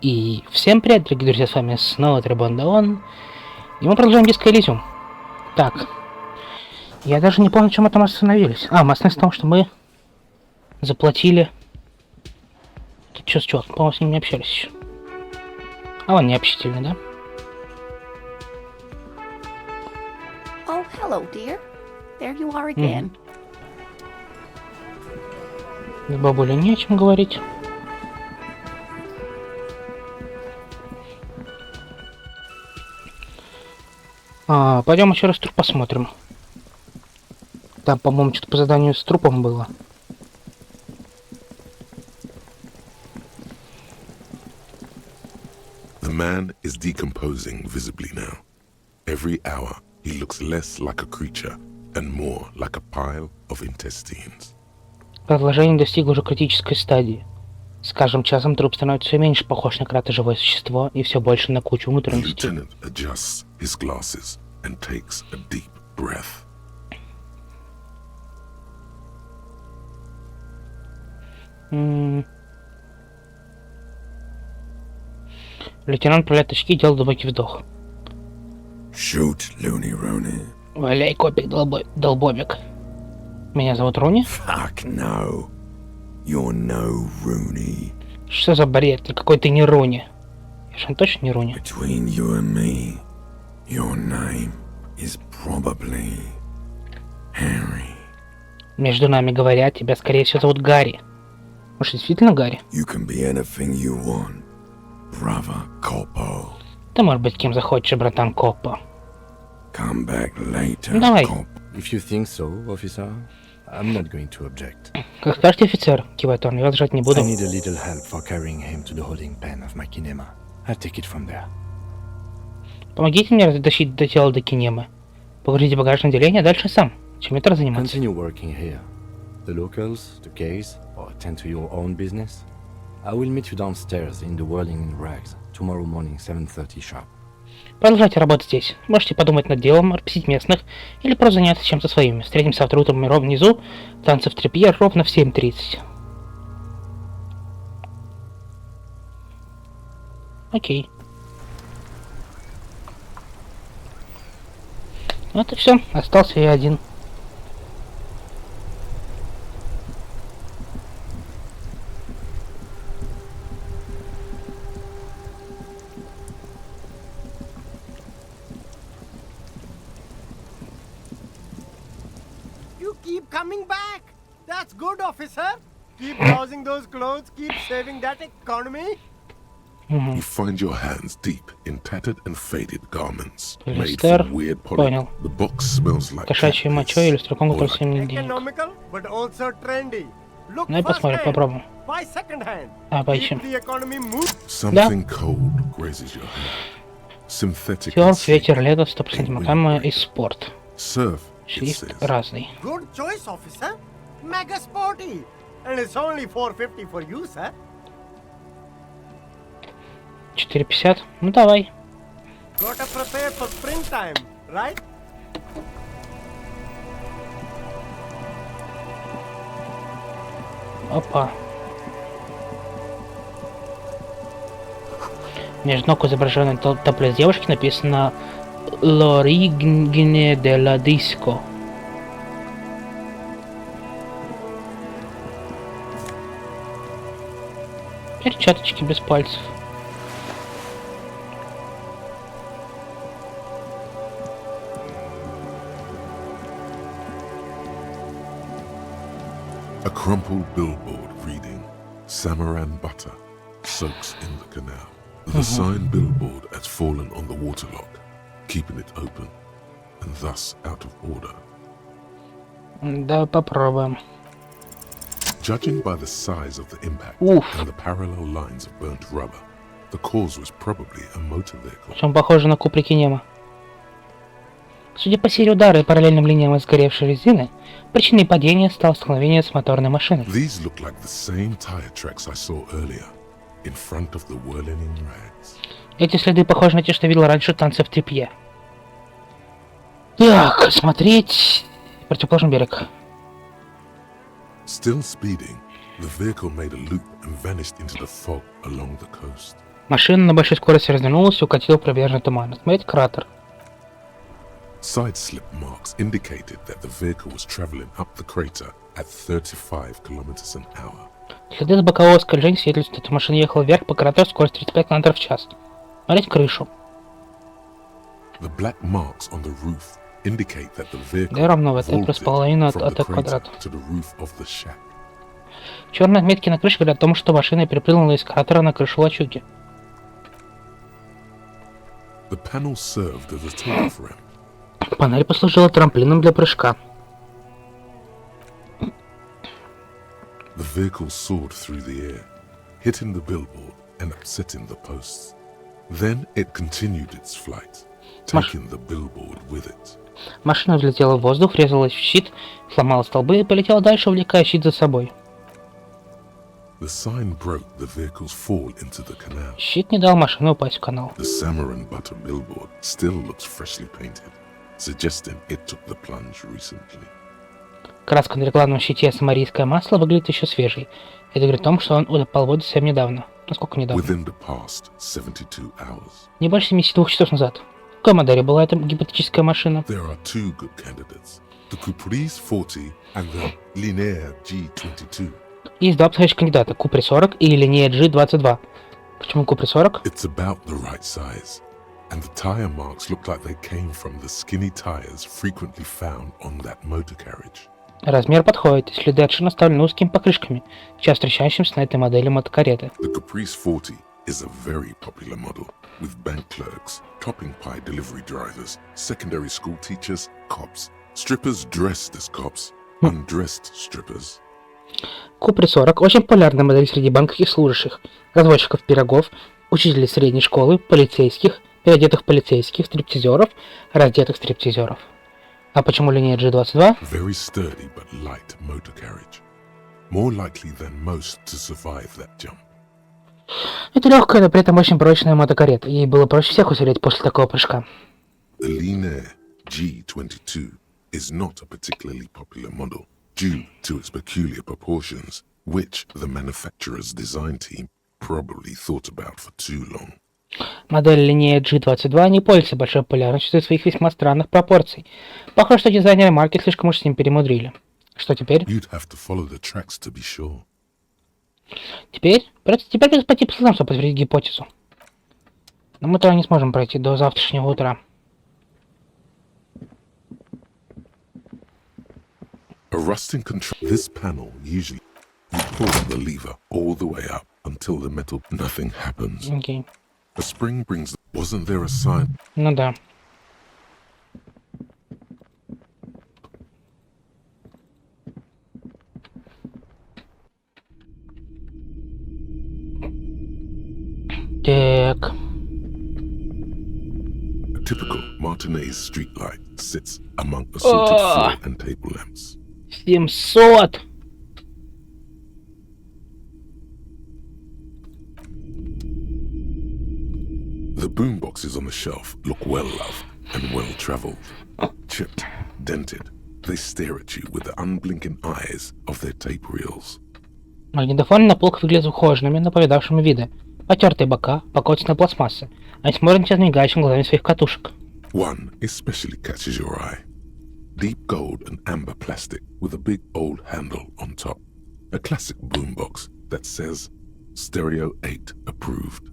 И всем привет, дорогие друзья, с вами снова Трибон, и мы продолжаем Disco Elysium. Так, я даже не помню, чем мы там остановились. Мы остановились в том, что мы заплатили... Тут что с чуваком? По-моему, с ним не общались еще. Он не общительный, да? Oh, hello, dear. There you are again. С бабулей не о чем говорить. Пойдем еще раз труп посмотрим. Там, по-моему, что-то по заданию с трупом было. The man is decomposing visibly now. Every hour, he looks less like a creature and more like a pile of intestines. Разложение достигло уже критической стадии. С каждым часом труп становится все меньше похож на какое-то живое существо и все больше на кучу внутренностей. Lieutenant adjusts his glasses and takes a deep breath. Лейтенант проявляет очки и делает глубокий вдох. Shoot, Looney Rooney. Валяй, копик, долбобик. Меня зовут Руни? Fuck no. You're no Rooney. Что за бред? Никакой ты не Руни. Я же точно не Руни. Between you and me, your name is probably Harry. Между нами говоря, тебя скорее всего зовут Гарри. Может, действительно Гарри? You can be anything you want, brother Coppo. Ты можешь быть кем захочешь, братан Коппа. Come back later, Давай. Cop. If you think so, officer, I'm not going to object. Как скажете, офицер, кивает он, я возражать не буду. I need a little help for carrying him to the holding pen of my kinema. I'll take it from there. Помогите мне дотащить до тела до кинемы. Погрузите багажное отделение, а дальше сам. Чем это заниматься? Continue working here. The locals, the case, or attend to your own business. I will meet you downstairs in the whirling in rags tomorrow morning, 7:30 sharp. Продолжайте работать здесь. Можете подумать над делом, расписать местных, или просто заняться чем-то своим. Встретимся завтра утром внизу, танцы в трепье ровно в 7:30. Окей. Вот и все. Остался я один. Keep coming back. That's good, officer. Keep browsing those clothes. Keep saving that economy. You find your hands deep in tattered and faded garments made Мистер, from weird понял. poly. The box smells like Кошачьей мочой или строком, который or всем не денег. Economical, but also trendy. Look Ну и first посмотрим, hand. попробуем. Buy second hand. Поищем. Keep the economy move. something cold grazes your hand. Synthetic and Серф, safe. ветер, лето, 100% макама и спорт. Surf, it Шрифт says. разный. Good choice, officer. Mega sporty. And it's only $4.50 for you, sir. 4,50. Ну давай. Gotta prepare for springtime, right? Опа. Между ног изображенной топлес девушки написано «L'origine della disco». Перчаточки без пальцев. A crumpled billboard reading Samaran butter soaks in the canal. The sign billboard has fallen on the waterlock, keeping it open and thus out of order. Да, попробуем. Judging by the size of the impact Oof. and the parallel lines of burnt rubber, the cause was probably a motor vehicle. Причем похоже на куб реки Немо. Судя по серии удара и параллельным линиям сгоревшей резины, причиной падения стало столкновение с моторной машиной. These look like the same tire tracks I saw earlier, in front of the whirling in rags. Эти следы похожи на те, что видел раньше танцы в трепье. Так, смотреть... Противоположный берег. Still speeding, the vehicle made a loop and vanished into the fog along the coast. Машина на большой скорости развернулась и укатила в пробежный туман. Смотрите кратер. Side slip marks indicated that the vehicle was traveling up the crater at 35 kilometers an hour. Следы с бокового скольжения свидетельствуют, что машина ехала вверх по кратеру скоростью 35 км в час. Смотрите крышу. The black marks on the roof indicate that the vehicle Да, равно в это vaulted плюс половина from от the квадрата. crater to the roof of the shack. Черные отметки на крыше говорят о том, что машина перепрыгнула из кратера на крышу лачуги. The panel served as a takeoff ramp. Панель послужила трамплином для прыжка. The vehicle soared through the air, hitting the billboard and upsetting the posts. Then it continued its flight, taking the billboard with it. Машина взлетела в воздух, врезалась в щит, сломала столбы и полетела дальше, увлекая щит за собой. The sign broke the vehicle's fall into the canal. Щит не дал машине упасть в канал. The Samaran Butter billboard still looks freshly painted, suggesting it took the plunge recently. Краска на рекламном щите «Самарийское масло» выглядит еще свежей. Это говорит о том, что он упал в воду совсем недавно. Насколько недавно? Within the past 72 hours. Не больше 72 часов назад. В какой модели была эта гипотетическая машина? There are two good candidates, the Caprice 40 and the Linear G22. Есть два подходящих кандидата, Купри 40 и Linear G22. Почему Купри 40? It's about the right size, and the tire marks look like they came from the skinny tires frequently found on that motor carriage. Размер подходит, следы от шин оставлены узкими покрышками, часто встречающимся на этой модели мотокареты. The Caprice 40 is a very popular model, with bank clerks, topping pie delivery drivers, secondary school teachers, cops, strippers dressed as cops, undressed strippers. Купри 40 очень популярная модель среди банковских служащих, разводчиков пирогов, учителей средней школы, полицейских, переодетых полицейских, стриптизеров, раздетых стриптизеров. А почему линия G22? Very sturdy but light motor carriage, more likely than most to survive that jump. Это легкая, но при этом очень прочная мотокарета. Ей было проще всех уцелеть после такого прыжка. The Linear G22 is not a particularly popular model due to its peculiar proportions, which the manufacturer's design team probably thought about for too long. Модель линии G22 не пользуется большой популярностью из-за своих весьма странных пропорций. Похоже, что дизайнеры марки слишком уж с ним перемудрили. Что теперь? You'd have to follow the tracks to be sure. Теперь придется пойти по следам, чтобы подтвердить гипотезу. Но мы туда не сможем пройти до завтрашнего утра. A rusting control. This panel usually you pull the lever all the way up until the metal. Nothing happens. Окей. A spring brings. Wasn't there a sign? Ну да. Так. A typical Martinez streetlight sits among assorted floor and table lamps. 700! The boomboxes on the shelf look well loved and well traveled. Chipped, dented, they stare at you with the unblinking eyes of their tape reels. Магнитофоны на полках выглядят ухоженными, но повидавшими виды. Потертые бока, покоцанная пластмасса. Они смотрят на тебя мигающими глазами своих катушек. One especially catches your eye. Deep gold and amber plastic with a big old handle on top. A classic boombox that says Stereo 8 approved.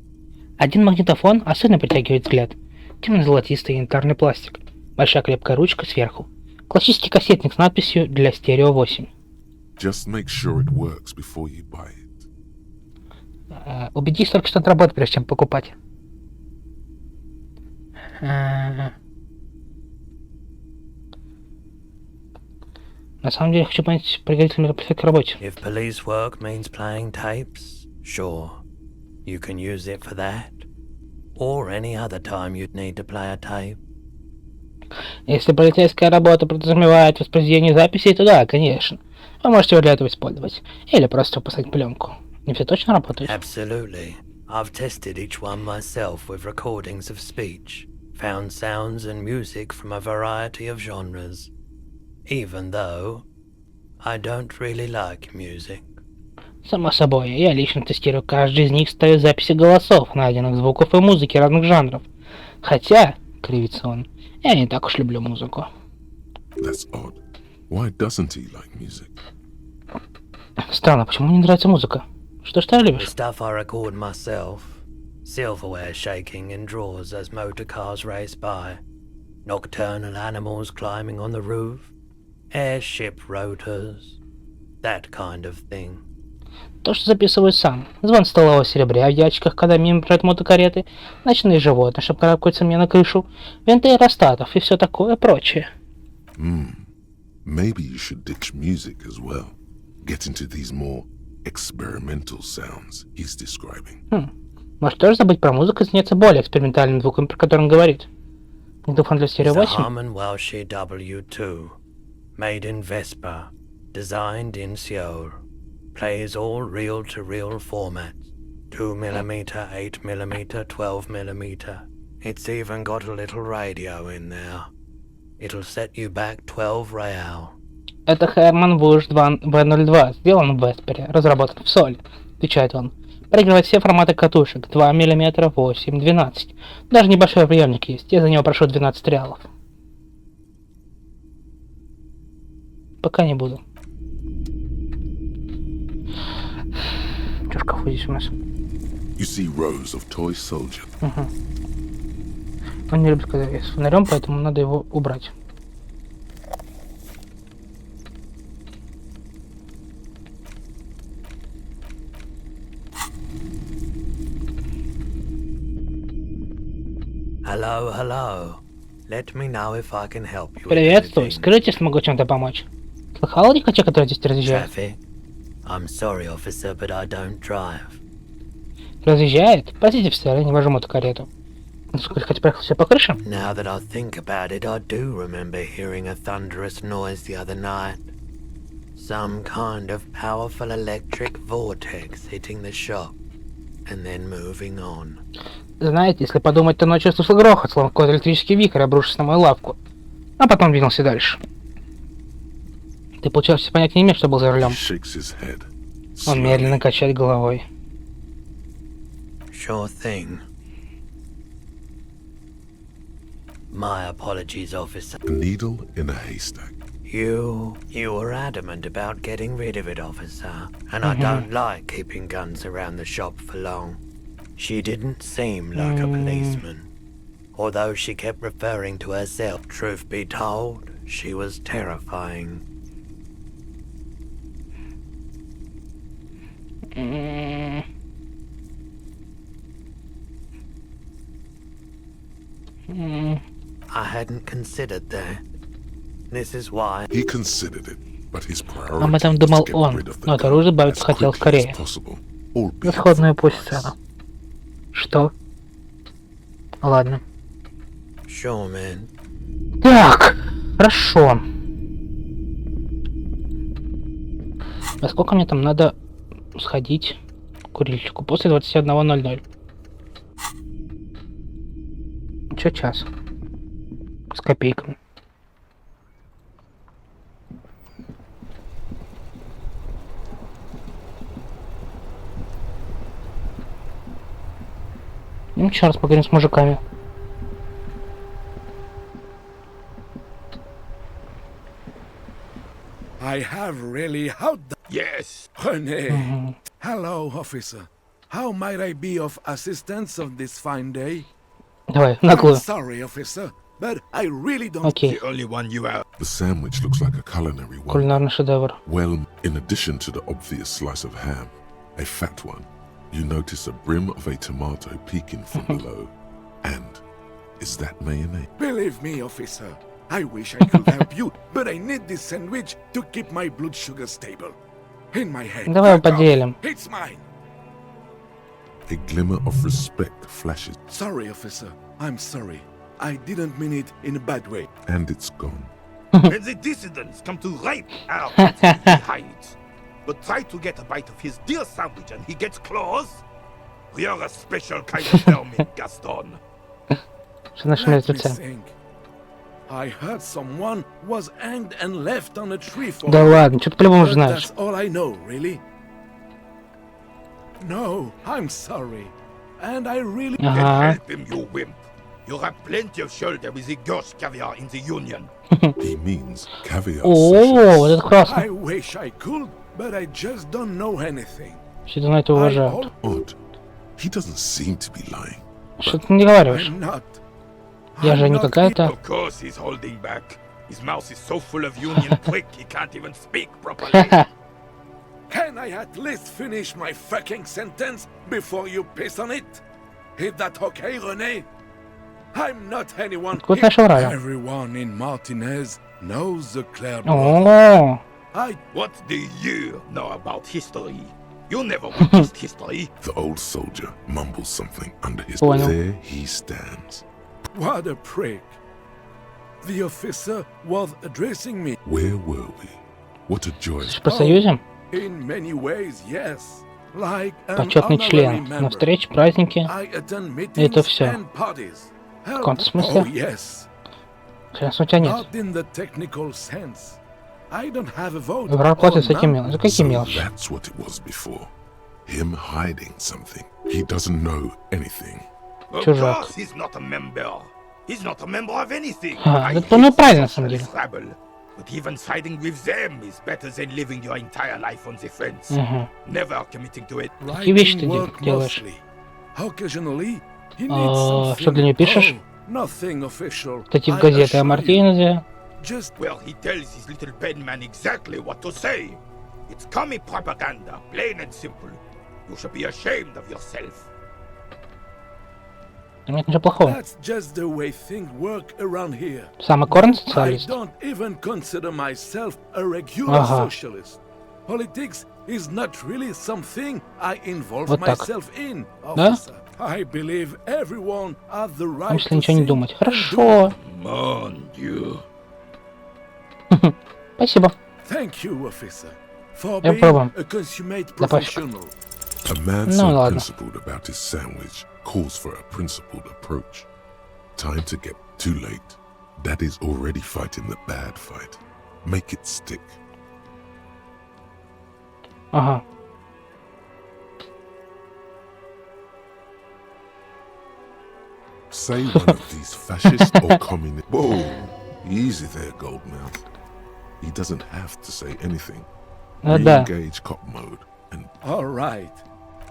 Один магнитофон особенно притягивает взгляд. Темно-золотистый янтарный пластик. Большая крепкая ручка сверху. Классический кассетник с надписью «Для стерео 8». Just make sure it works before you buy it. Убедись только, что он работает, прежде чем покупать. На самом деле, хочу понять, пригодится ли это к работе. If police work means playing tapes, sure. You can use it for that. Or any other time you'd need to play a tape. Если полицейская работа подразумевает воспроизведение записей, то да, конечно. Вы можете его для этого использовать. Или просто поставить пленку. Не все точно работают. Absolutely. I've tested each one myself with recordings of speech. Found sounds and music from a variety of genres. Even though I don't really like music. Само собой, я лично тестирую каждый из них, ставя записи голосов, найденных звуков и музыки разных жанров. Хотя, кривится он, я не так уж люблю музыку. That's odd. Why doesn't he like music? Странно, почему мне не нравится музыка? Что ж ты The любишь? stuff I record myself. Silverware shaking in drawers as motor cars race by. Nocturnal animals climbing on the roof. Airship rotors. That kind of thing. То, что записываю сам. Звон столового серебря в ящиках, когда мимо проходят мотокареты, ночные животные, чтобы карабкаются мне на крышу, винты аэростатов и все такое прочее. Maybe you should ditch music as well. Get into these more experimental sounds he's describing. Может тоже забыть про музыку и заняться более экспериментальным звуком, про который он говорит. Диктофон для стерео The 8. Harman Welsh W2. Made in Vespa. Designed in Seoul. Plays all reel-to-reel formats. 2mm, 8mm, 12mm. It's even got a little radio in there. It'll set you back 12 real. Это Herman Bush V02, сделан в Веспере, разработан в Соле, отвечает он. Проигрывает все форматы катушек, 2 мм, 8, 12. Даже небольшой приемник есть, я за него прошу 12 реалов. Пока не буду. Что в шкафу здесь у нас? You see rows of toy soldiers. Он не любит, когда я с фонарем, поэтому надо его убрать. Hello, hello. Let me know if I can help you. with Приветствую, anything. скажите, если могу чем-то помочь. Слыхал о лихаче, который здесь разъезжает? Traffic. I'm sorry, officer, but I don't drive. Разъезжает? Простите, офицер, я не вожу мотокарету. Насколько хоть проехал все по крышам? Now that I think about it, I do remember hearing a thunderous noise the other night. Some kind of powerful electric vortex hitting the shop and then moving on. Знаете, если подумать, то ночью слышал грохот, словно какой-то электрический вихрь обрушился на мою лавку. А потом двинулся дальше. Ты, получается, понятия не имеешь, что был за He рулем. shakes his head. Он медленно качает головой. Sure thing. My apologies, officer. A needle in a haystack. You were adamant about getting rid of it, officer, and I don't like keeping guns around the shop for long. She didn't seem like a policeman, although she kept referring to herself. Truth be told, she was terrifying. I hadn't considered that. This is why. He considered it, but his priority Об этом was думал to get он, rid of the но от gun оружия as избавиться хотел quickly as скорее. possible, albeit Расходную for пусть price. цену. Что? Ладно. Sure, man. Так, хорошо. Во сколько мне там надо сходить к курильщику? После 21:00. Чё час? С копейками. Ну, еще раз поговорим с мужиками. I have really. How? Yes, René. Hello, officer. How might I be of assistance on this fine day? Давай, I'm наглую. sorry, officer, but I really don't. Окей. only one you out. The sandwich looks like a culinary one. Кулинарный шедевр. Well, in addition to the obvious slice of ham, a fat one, you notice a brim of a tomato peeking from below. And is that mayonnaise? Believe me, officer. I wish I could help you, but I need this sandwich to keep my blood sugar stable. In my head. Давай Back off. поделим. It's mine. A glimmer of respect flashes, Sorry, officer. I'm sorry. I didn't mean it in a bad way. and it's gone. When the dissidents come to rape our country, he hides. But try to get a bite of his dear sandwich and he gets claws? You're a special kind of vermin, Gaston. Что наши Let me мертвецы? think. I heard someone was hanged and left on a tree for Да ладно, что ты по-любому But знаешь. that's all I know, really. No, I'm sorry. And I really... Then Ага. help him, you wimp. You have plenty of shoulder with the ghost caviar in the Union. He means caviar О, вот sessions. это классно. I wish I could, but I just don't know anything. Все это знают и I уважают. Odd. He doesn't seem to be lying. Что ты не говоришь? I'm not. Я же I'm не not какая-то... Of course he's holding back. His mouth is so full of Union prick he can't even speak properly. Can I at least finish my fucking sentence before you piss on it? Is that okay, René? I'm not anyone. Откуда ты нашел радио? Everyone in Martinez knows the Claire. О, I What do you know about history? You never witnessed history. The old soldier mumbles something under his... Понял. There he stands. what a prick. The officer was addressing me. Where were we? What a joy. в профсоюзе? In many ways, yes. Like an Почетный honorary член. На member. встречи, праздники. I attend meetings Это всё. and parties. В каком-то смысле? Oh, yes. Честно, у тебя нет. Not in the technical sense. I don't have a vote. Враг платит за or какие none. мелочи? За какие So мелочи? that's what it was before. Him hiding something. He doesn't know anything. Of Чужак. course he's not a member. He's not a member of anything. Ага, I это hate полная правда, на самом socialist деле. rabble. But even siding with them is better than living your entire life on the fence. Угу. Never committing to it. Какие вещи ты Writing work делаешь? mostly. Occasionally, he А, needs что для него пишешь? Oh, nothing official. Статьи в I газеты о assure you. Мартинезе. Just Well, he tells his little penman exactly what to say. It's commie propaganda, plain and simple. You should be ashamed of yourself. Нет ничего плохого. that's just the way things work around here. Самый корень I социалист. don't even consider myself a regular Ага. socialist. Politics is not really something I involve Вот так. myself in, Да? officer. I believe everyone has the right Если to ничего не think думать. and do. Хорошо. Mon Dieu. Спасибо. Thank you, officer, for Я being пробую. a consummate Да пофиг. professional. A man No, so ладно. principled about his sandwich calls for a principled approach. Time to get too late. Daddy's already fighting the bad fight. Make it stick. Ага. Say one of these fascist or communist... Whoa! Easy there, Goldmouth. He doesn't have to say anything. Ну да, Re-engage cop mode and All right.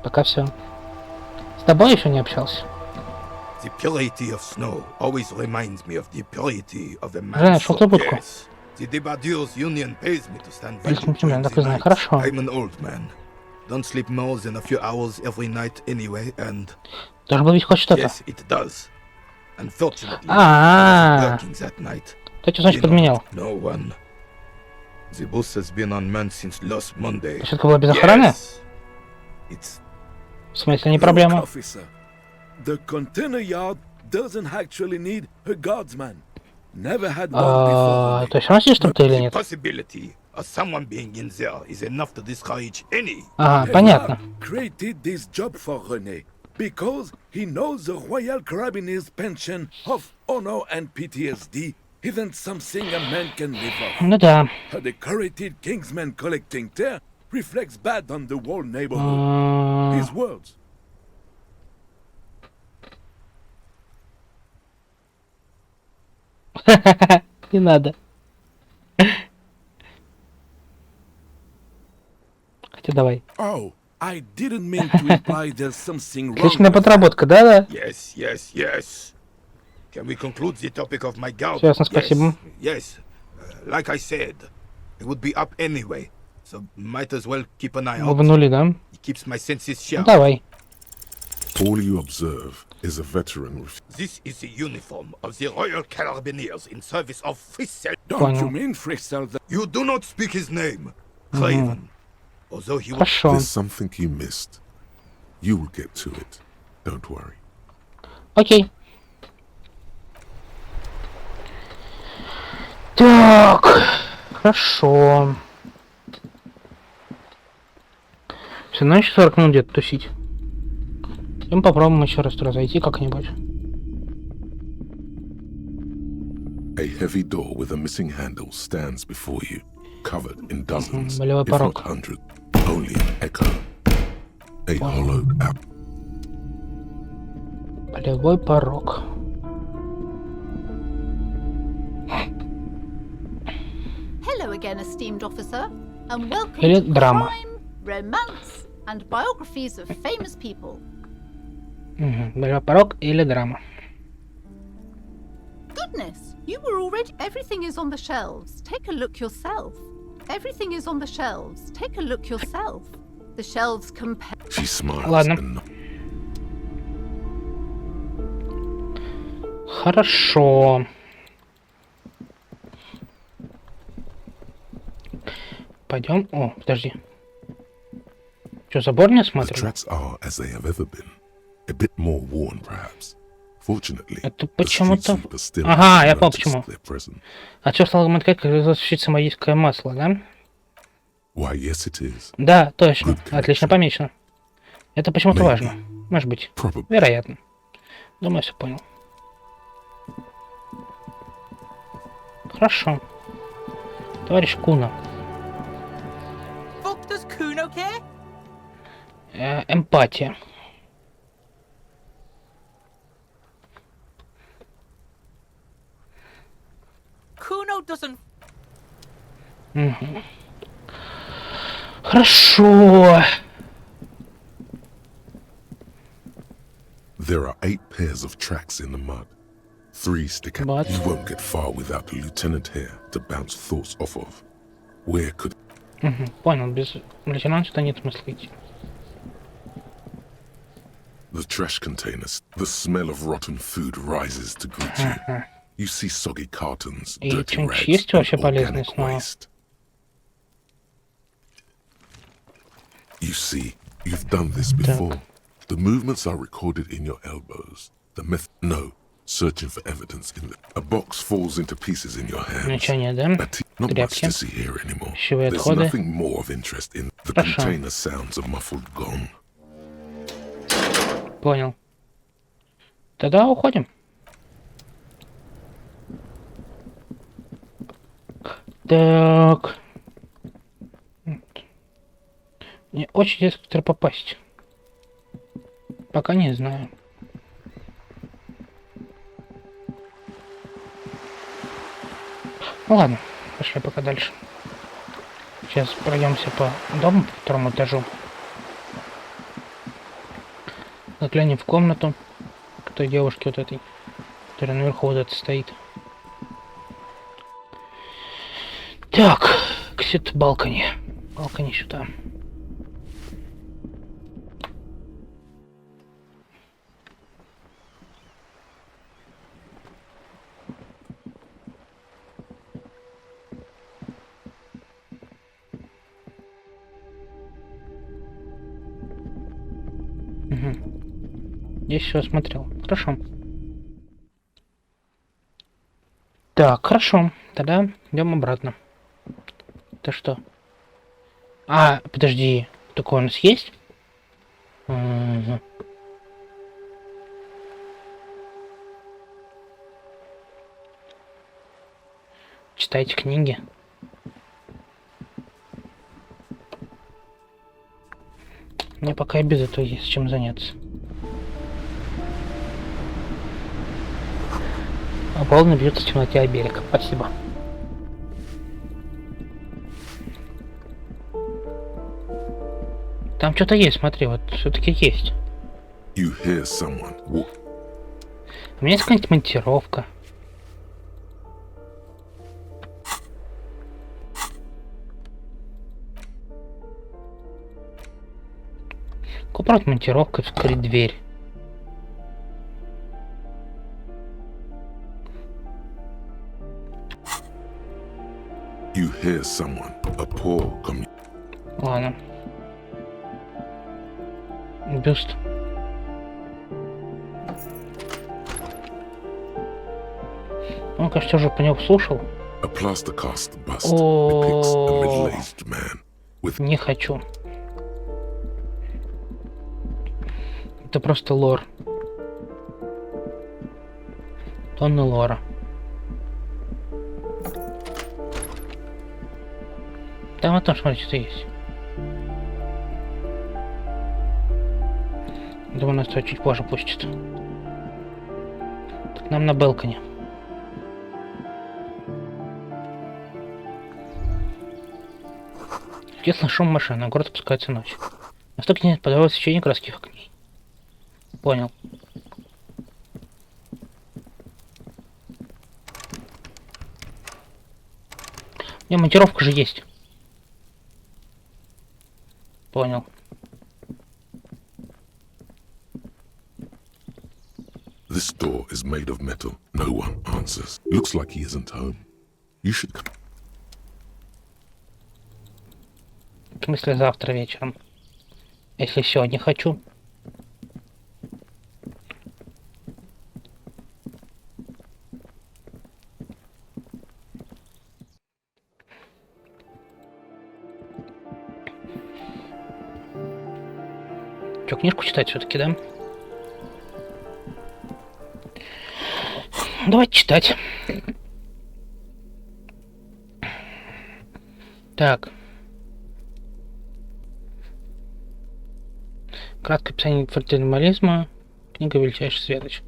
пока все. С тобой еще не общался. The purity of snow always reminds me of the purity of a Жаль, man's шел soul. трубку. Yes. The Debadeur's union pays me to stand Слишком vigil темно, during так the и знаю. night. Хорошо. I'm an old man. Don't sleep more than a few hours every night anyway, and Должен был ведь хоть что-то. yes, it does. Unfortunately, I А, was working that night. ты что значит подменял? No one. The bus has been unmanned since last Monday. Площадка была без охраны? Yes. It's В смысле, не Look, проблема? officer, the container yard doesn't actually need a guardsman. Never had one А, before. то есть у нас есть что-то или the нет? possibility of someone being in there is enough to discourage any. Ага, понятно. Created this job for René because he knows the Royal Carabiniers pension of honor and PTSD isn't something a man can live off. Ну да. A decorated Kingsman collecting tear reflects bad on the whole neighborhood. М, His words. Не надо. Хотя давай. Oh, I didn't mean to imply there's something wrong. Отличная with подработка, да-да? Yes, yes, yes. Can we conclude the topic of my gout? Ясно, спасибо. Yes. Like I said, it would be up anyway, so might as well keep an eye out. В нули, да? It keeps my senses Ну sharp. давай. all you observe is a veteran with This is the uniform of the Royal Carabiniers in service of Frissel. Don't you Понял. mean Frissel? You do not speak his name, Craven. Although he was Хорошо. There's something you missed. You will get to it. Don't worry. Окей. Так. Хорошо. Все, ну еще 40 минут где-то тусить. И мы попробуем еще раз туда зайти как-нибудь. A heavy door with a missing handle stands before you, covered in dozens, болевой if not порог. hundreds, only an echo. A hollowed out. Полевой порог. Hello again, esteemed officer, and welcome Или to драма. crime, romance, and biographies of famous people. Полевой порог или драма. Goodness, you were already. Everything is on the shelves. Take a look yourself. Everything is on the shelves. Take a look yourself. The shelves compare. She smiles Ладно. and Хорошо. Пойдем. О, подожди. Что, забор не the смотрим? tracks are as they have ever been. A bit more worn, perhaps. Fortunately, Это the street почему-то... sweeper still Ага, я hasn't понял noticed почему. their presence. А что стало мотать, как засущить самодийское масло, да? Why, yes, it is. Да, точно. Good connection. Отлично помечено. Это почему-то Maybe. важно. Может быть. Probably. Вероятно. Думаю, все понял. Хорошо. Товарищ Куна. Fuck does Kuno care? Эмпатия. Kuno doesn't. Хорошо. There are 8 pairs of tracks in the mud. 3 stick out. But- You won't get far without a lieutenant here to bounce thoughts off of. Where could... Понял, без лейтенанта сюда нет смысла идти. The trash containers, the smell of rotten food rises to greet you. You see soggy cartons, И dirty что-нибудь rags, есть вообще and полезное organic снова? waste. You see, you've done this before. The movements are recorded in your elbows. The no, searching for evidence in the... A box falls into pieces in your hands. Ничего нет, да? Not much Тряпки. to see here anymore. Пищевые There's отходы. nothing more of interest in the Хорошо. container sounds a muffled gong. Понял. Тогда уходим. Так. Мне очень быстро попасть. Пока не знаю. Ну ладно, пошли пока дальше. Сейчас пройдемся по дому, по 2-му этажу. Заглянем в комнату к той девушке вот этой, которая наверху вот это стоит. Так, к балконе. Балконе сюда. Здесь все осмотрел. Хорошо. Так, хорошо. Тогда идем обратно. Это что? А, подожди. Такое у нас есть? Читайте книги. Мне пока и без этого есть чем заняться. А волны бьются в темноте о берег. Спасибо. Там что-то есть, смотри, вот все-таки есть. You hear someone walk. У меня есть какая-нибудь монтировка. Купрат монтировка, вскрыть дверь. You hear someone, a poor Ладно. Бюст. Он, кажется, уже по нему слушал. A plaster cast bust depicts a middle-aged man with Не хочу. Это просто лор. Тонны лора. Там вот там, смотри, что есть. Думаю, нас это чуть позже пустит. Так, нам на балконе. Я слышу шум машины, а город опускается ночь. Настолько нет подавалось свечение городских огней. Понял. Не, монтировка же есть. Понял. This door is made of metal. No one answers. Looks like he isn't home. You should come. В смысле завтра вечером? Если сегодня хочу. Что, книжку читать все-таки, да? Давайте читать. Так. Краткое описание фатализма. Книга «Величайший светоч».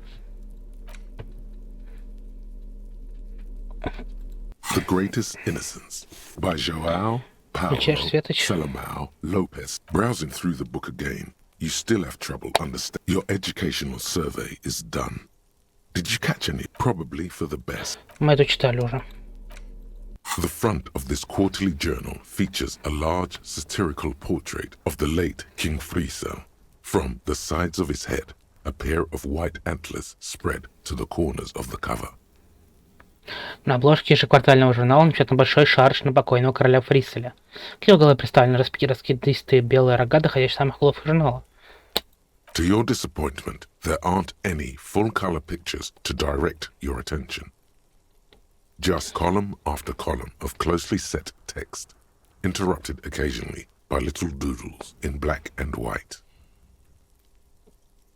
The Greatest Innocence by João Paulo Salomão Lopes. Browsing through the book again, you still have trouble understanding. Your educational survey is done. Did you catch any? Probably for the best. Мы это читали уже. The front of this quarterly journal features a large satirical portrait of the late King Friesel. From the sides of his head, a pair of white antlers spread to the corners of the cover. На обложке ежеквартального журнала напечатан большой шарж на покойного короля Фриселя. К его голове представлены раскидистые белые рога, доходящие самых углов журнала. To your disappointment, there aren't any full-color pictures to direct your attention. Just column after column of closely set text, interrupted occasionally by little doodles in black and white.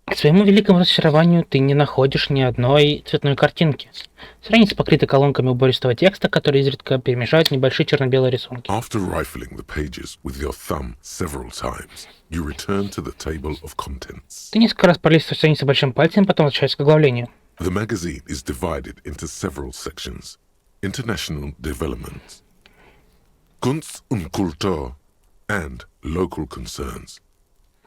К своему великому разочарованию ты не находишь ни одной цветной картинки. Страницы покрыты колонками убористого текста, которые изредка перемежают небольшие черно-белые рисунки. After rifling the pages with your thumb several times, you return to the table of contents. Ты несколько раз пролистываешь страницы большим пальцем, потом возвращаешься к оглавлению. The magazine is divided into several sections. International developments, Kunst und Kultur, and local concerns.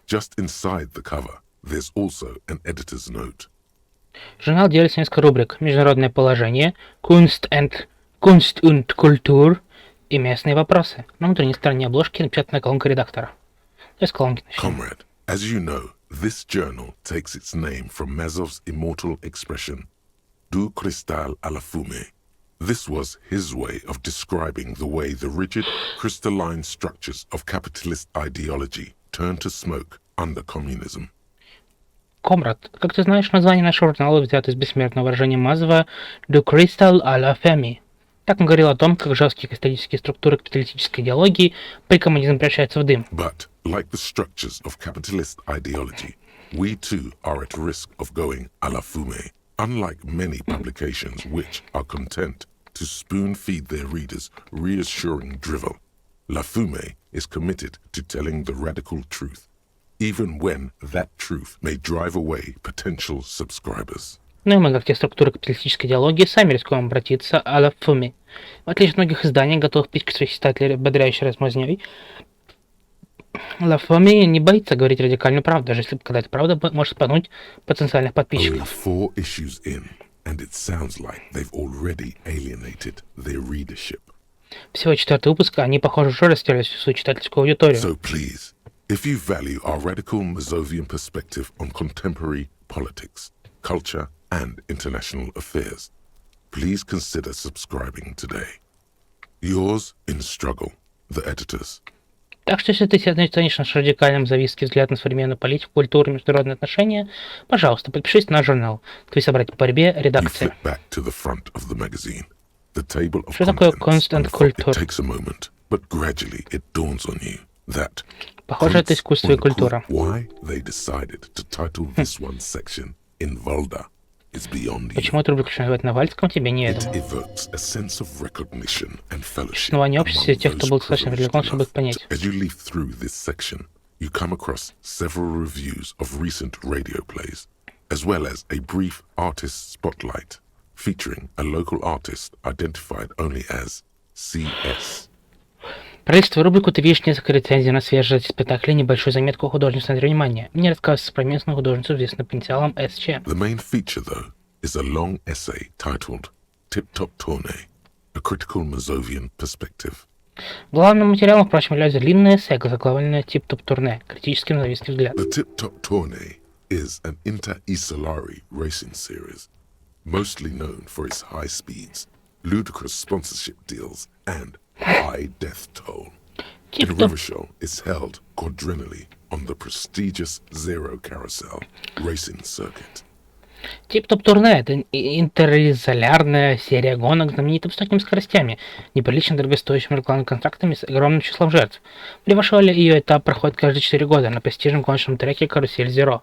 Just inside the cover, there's also an editor's note. Журнал делится на несколько рубрик: международное положение, Kunst und Kultur и местные вопросы. На внутренней стороне обложки напечатана колонка редактора. То есть колонки. Comrade, as you know, this journal takes its name from Mazov's immortal expression, "Du cristal alla fume." This was his way of describing the way the rigid, crystalline structures of capitalist ideology turn to smoke under communism. Комрад, как ты знаешь, название нашего журнала взято из бессмертного выражения Мазова «Du Crystal à la Femme». Так он говорил о том, как жесткие кристаллические структуры капиталистической идеологии при коммунизме превращаются в дым. But, like the structures of capitalist ideology, we too are at risk of going à la fume. Unlike many publications which are content to spoon-feed their readers reassuring drivel, La Fume is committed to telling the radical truth, even when that truth may drive away potential subscribers. Ну и мы, как те структуры капиталистической идеологии, сами рискуем обратиться à la fume. В отличие от многих изданий, готовых пичкать своих читателей ободряющей размазнёй, La Fume не боится говорить радикальную правду, даже если когда эта правда может спугнуть потенциальных подписчиков. Only 4 issues in, and it sounds like they've already alienated their readership. Всего 4 выпуска, они, похоже, уже растеряли всю свою читательскую аудиторию. So please, if you value our radical Mazovian perspective on contemporary politics, culture, and international affairs, please consider subscribing today. Yours in struggle, the editors. Так что, если ты ценишь наш радикальный завистский взгляд на современную политику, культуру и международные отношения, пожалуйста, подпишись на наш журнал. Твой собрать по борьбе, редакция. Что такое Kunst und Kultur? Похоже, это искусство и культура. Почему эту рубрику называют на вальском, тебе неведомо. Существование общества тех, кто был достаточно великом, чтобы их понять. you come across several reviews of recent radio plays, as well as a brief artist spotlight featuring a local artist identified only as CS. Пролистывая рубрику, ты видишь несколько рецензий на свежие спектакли, небольшую заметку о художественном центре внимания. Мне рассказывается про местную художницу, известную потенциалом СЧ. The main feature, though, is a long essay titled Tip-Top Tournée, a critical Mazovian perspective. Главным материалом, впрочем, является длинное эссе, заглавленное «Тип-топ турне», критический мазовийский взгляд. The Tip-Top Tournée is an inter-Isolari racing series, mostly known for its high speeds, ludicrous sponsorship deals, and high death toll. In Revashole is held quadrennially on the prestigious Zero Carousel racing circuit. Тип-топ турне — это интеризолярная серия гонок с знаменитыми высокими скоростями, неприлично дорогостоящими рекламными контрактами с огромным числом жертв. В Ревашоле ее этап проходит каждые 4 года на престижном гоночном треке «Карусель Зеро».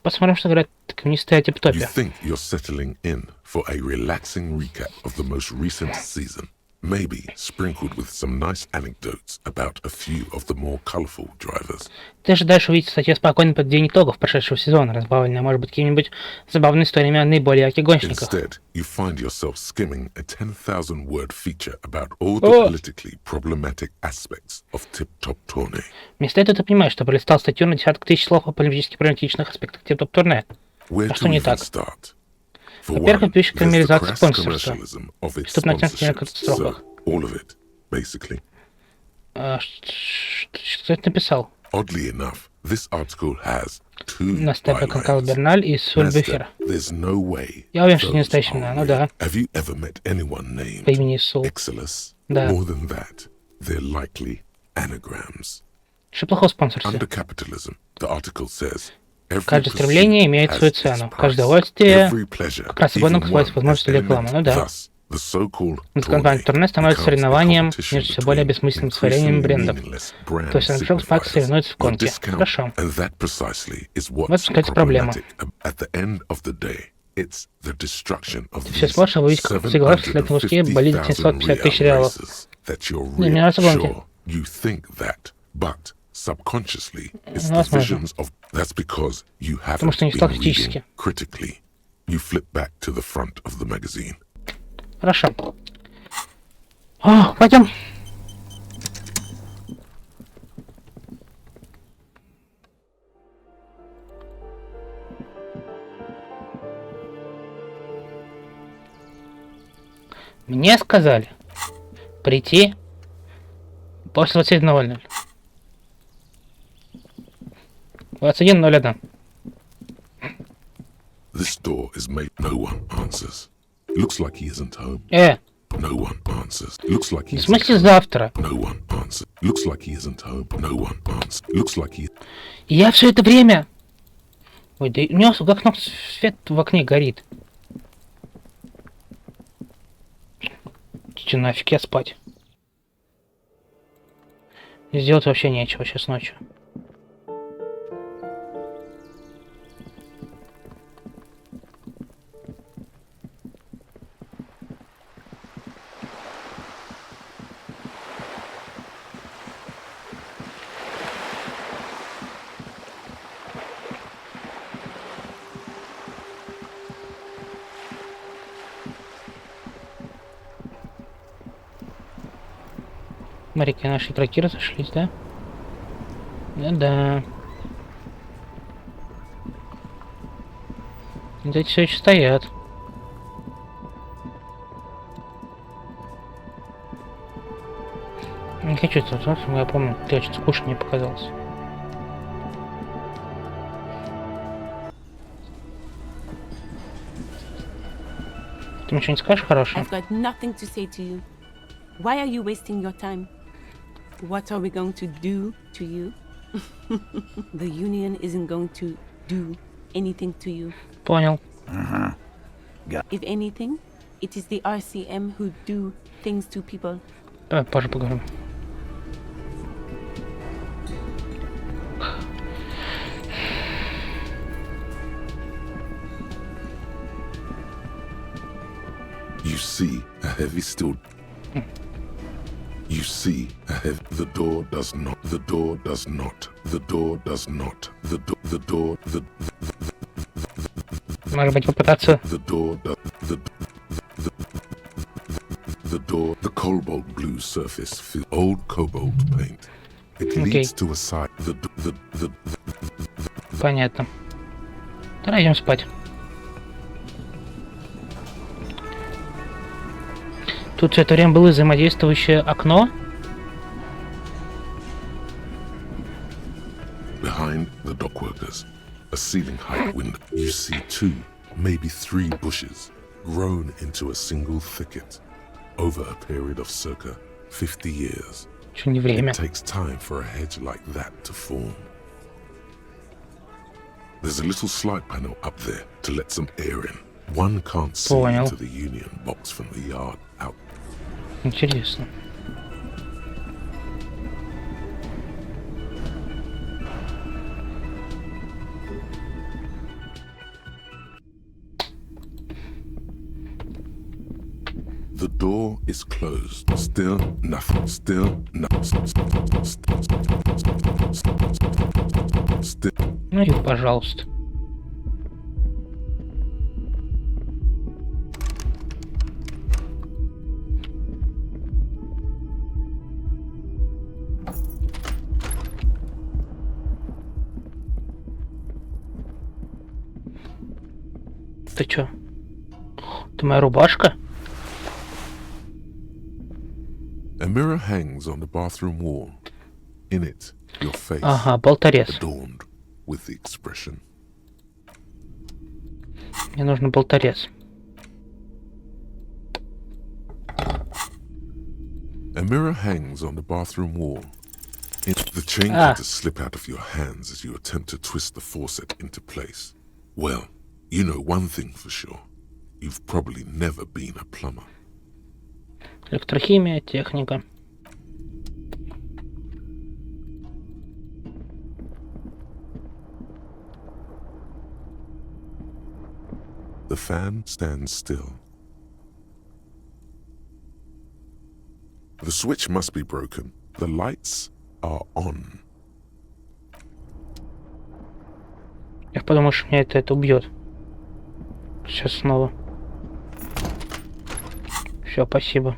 Посмотрим, что говорят коммунисты о тип-топе. You think you're settling in for a relaxing recap of the most recent season, maybe sprinkled with some nice anecdotes about a few of the more colorful drivers. Ты ожидаешь увидеть статью спокойный подведение итогов прошедшего сезона, разбавленная, может быть, какими-нибудь забавными историями о наиболее ярких гонщиках. Instead, you find yourself skimming a 10,000-word feature about all the politically problematic aspects of Tip-Top Tournée. Вместо этого ты понимаешь, что пролистал статью на десяток тысяч слов о политически проблематичных аспектах Тип-топ турне. А что не так? Во-первых, это пища карамелизации спонсорства. Преступная оценка на катастрофах. Что это написал? Настепа Конкал Берналь и Суль Бюхер. Я уверен, что это не настоящее имя, ну да. По имени Сул. Да. Что плохого в спонсорстве? Каждое стремление имеет свою цену. Каждое удовольствие как раз собой называется возможностью рекламы. Ну да. Музыкальное турне становится соревнованием между все более бессмысленным творением брендов. То есть Анджел Спайк соревнуется в гонке. Хорошо. Вот сказать проблема. Ты все сможешь увидеть, как согласен след на лужке болит 750 тысяч реалов. Не, мне нравятся гонки. Subconsciously, it's the visions of that's because you haven't been reading critically. You flip back to the front of the magazine. Хорошо. О, пойдем. Мне сказали прийти после 21:00. 21:01. This door is made. No one answers. Looks like he isn't home. No one answers. Looks like he. В смысле завтра? No one answers. Looks like he isn't home. No one answers. Looks like he. Я все это время. Ой, да у него в окно свет в окне горит. Че нафиг, я спать. Сделать вообще нечего сейчас ночью. Смотри-ка, наши игроки разошлись, да? Да-да. Эти все еще стоят. Не хочу тут, я помню, ты очень скучно мне показалось. Ты мне что-нибудь скажешь хорошее? Why are you wasting your time? What are we going to do to you? The union isn't going to do anything to you. Понял. If anything, it is the RCM who do things to people. Давай позже поговорим. You see a heavy steel. You see ahead. The door does not. The door does not. The door does not. The door. Может быть, попытаться... The door. The door. The cobalt blue surface. Old cobalt paint. It leads to a side. Понятно. Давай идем спать. Тут все это время было взаимодействующее окно. Behind the dockworkers, a ceiling height window. You see 2, maybe 3 bushes grown into a single thicket over a period of circa 50 years. Еще не время. It takes time for a hedge like that to form. There's a little slide panel up there to let some air in. One can't see into the union box from the yard out. Интересно. The door is closed. Still nothing. Still nothing. Still. Ну и пожалуйста. Ты чё? Это моя рубашка? A mirror hangs on the bathroom wall. In it, your face, Ага, болторез. adorned with the expression. Мне нужен болторез. A mirror hangs on the bathroom wall. The chain can just slip out of your hands as you attempt to twist the faucet into place. Well, you know one thing for sure. You've probably never been a plumber. Электрохимия, техника. The fan stands still. The switch must be broken. The lights are on. Я подумал, что меня это убьет. Сейчас снова. Все, спасибо.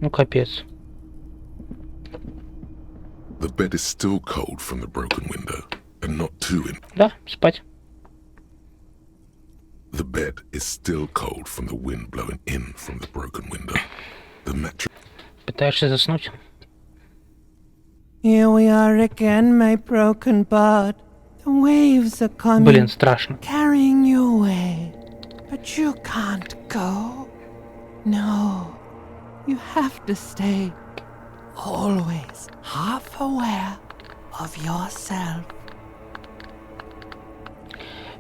Ну капец. The bed is still cold from the broken window, and not too in. Да, спать. The bed is still cold from the wind blowing in from the broken window. The mattress. Пытаешься заснуть? Here we are again, my broken bird. The waves are coming. Блин, страшно. Carrying you away. But you can't go. No. You have to stay. Always half aware of yourself.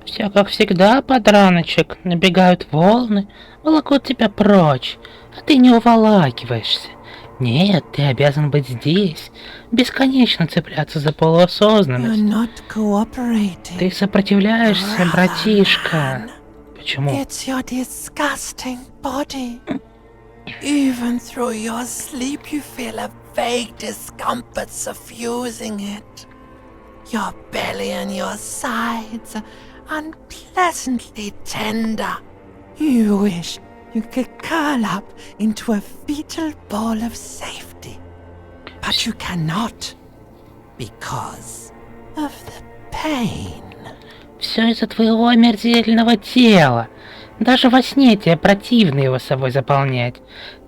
Все как всегда, подраночек. Набегают волны, волокут тебя прочь, а ты не уволакиваешься. Нет, ты обязан быть здесь, бесконечно цепляться за полуосознанность. Ты сопротивляешься, братишка. Почему? It's your disgusting body. Even through your sleep you feel a vague discomfort suffusing it. Your belly and your sides are unpleasantly tender. You wish you could curl up into a fetal ball of safety. But you cannot, because of the pain. Все из-за твоего омерзительного тела. Даже во сне тебе противно его собой заполнять.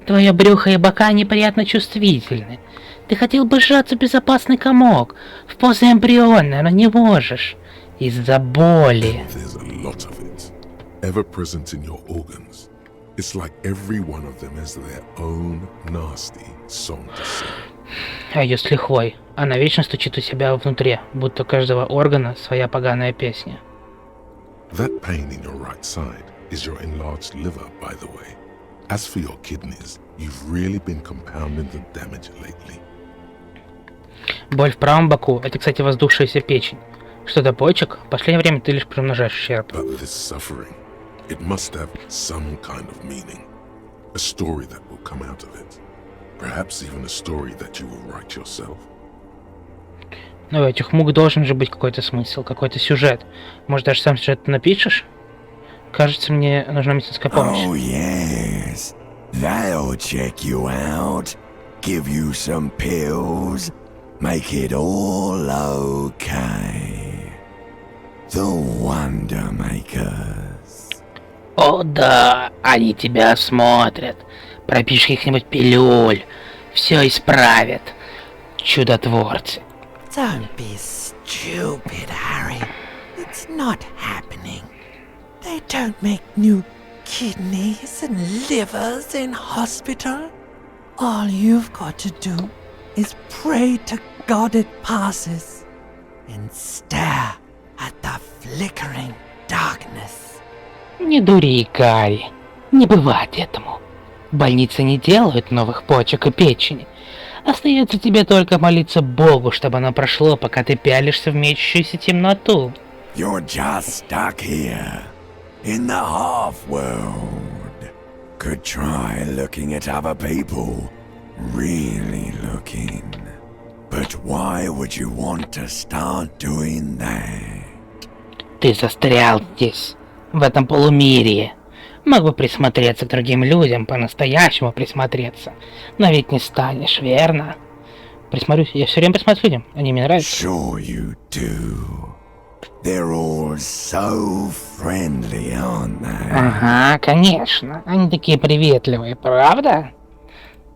Твое брюхо и бока неприятно чувствительны. Ты хотел бы сжаться в безопасный комок, в позе эмбриона, но не можешь. Из-за боли. There's a lot of it, ever present in your organs. It's like every one of them has their own nasty song to sing. А ее с лихвой. Она вечно стучит у себя внутри, будто у каждого органа своя поганая песня. That pain in your right side is your enlarged liver, by the way. As for your kidneys, you've really been compounding the damage lately. Боль в правом боку — это, кстати, воздувшаяся печень. Что до почек, в последнее время ты лишь приумножаешь ущерб. But this suffering, It must have some kind of meaning. A story that will come out of it. Perhaps even a story that you will write yourself. Но у этих мук должен же быть какой-то смысл, какой-то сюжет. Может, даже сам сюжет напишешь? Кажется, мне нужна медицинская помощь. Oh, yes. They'll check you out, give you some pills, make it all okay. The Wonder Makers. О да, они тебя осмотрят. Пропишешь каких-нибудь пилюль. Все исправят. Чудотворцы. Don't be stupid, Harry. It's not happening. They don't make new kidneys and livers in hospital. All you've got to do is pray to God it passes and stare at the flickering darkness. Не дури, Гарри. Не бывает этому. Больницы не делают новых почек и печени. Остается тебе только молиться Богу, чтобы оно прошло, пока ты пялишься в мечущуюся темноту. You're just stuck here, in the half-world. Could try looking at other people, really looking. But why would you want to start doing that? Ты застрял здесь, в этом полумирье. Мог бы присмотреться к другим людям, по-настоящему присмотреться. Но ведь не станешь, верно? Присмотрюсь, я все время присмотрюсь к людям, они мне нравятся. Sure you do. They're all so friendly, aren't they? Ага, конечно. Они такие приветливые, правда?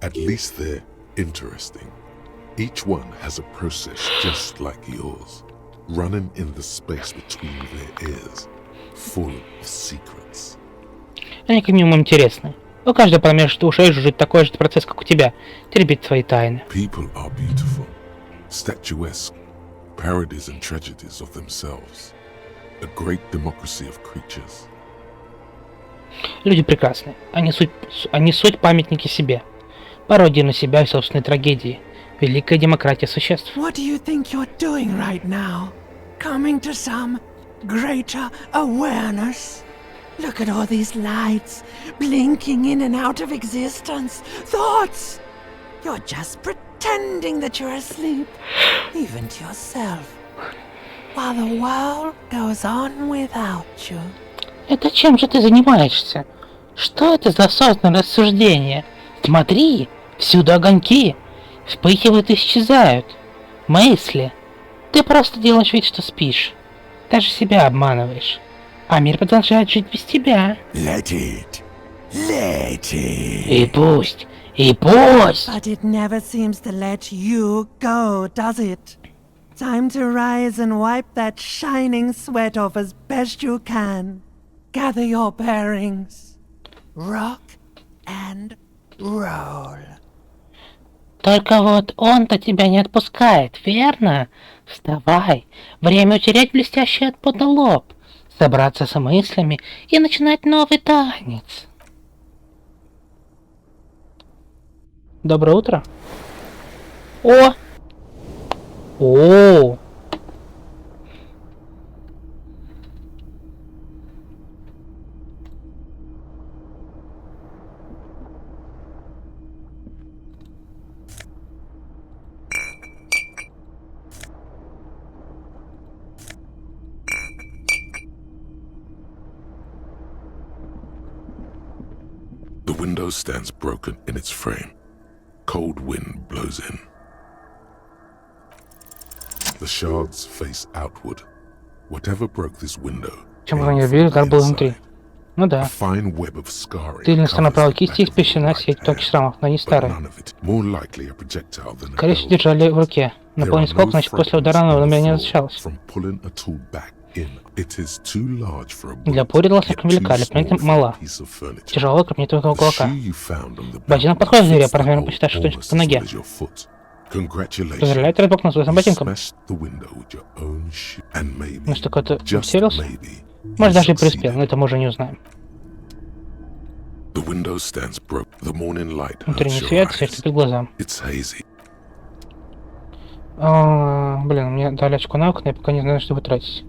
At least they're interesting. Each one has a process just like yours, running in the space between their ears, full of secrets. Они как минимум интересны. У каждого промеж ушей жужжит такой же процесс, как у тебя. Теребит свои тайны. People are beautiful, statuesque, parodies and tragedies of themselves. A great democracy of creatures. Люди прекрасны. Они суть памятники себе. Пародии на себя и собственной трагедии. Великая демократия существ. What do you think you're doing right now? Coming to some greater awareness? Look at all these lights, blinking in and out of existence. Thoughts! You're just pretending that you're asleep, even to yourself, while the world goes on without you. Это чем же ты занимаешься? Что это за осознанное рассуждение? Смотри, всюду огоньки. Вспыхивают и исчезают. Мысли. Ты просто делаешь вид, что спишь. Даже себя обманываешь. А мир продолжает жить без тебя. Let it. Let it. И пусть. И пусть. But it never seems to let you go, does it? Time to rise and wipe that shining sweat off as best you can. Gather your bearings. Rock and roll. Только вот он-то тебя не отпускает, верно? Вставай. Время утерять блестящий от пота лоб. Собраться с мыслями и начинать новый танец. Доброе утро. О! О! The window stands broken in its frame. Cold wind blows in. The shards face outward. Whatever broke this window. Чем ранее дверь, удар был внутри. Ну да. Тыльная сторона правой кисти испещрена сеть тонких шрамов, но они старые. Скорее всего, держали в руке. Наполнить сколько, значит, после удара оно меня не защищалось. Для пули была слишком велика, для планеты мала. Тяжелая, крупнее твоего кулака. Ботинок подходит к двери, примерно посчитать, что точно по ноге. Поздравляю, ты разбок на своим ботинком. Ну что, какой-то усилился? Может, даже и преуспел, но это мы уже не узнаем. Утренний свет светит перед глазам. Блин, мне дали очко навыка, но я пока не знаю, что потратить.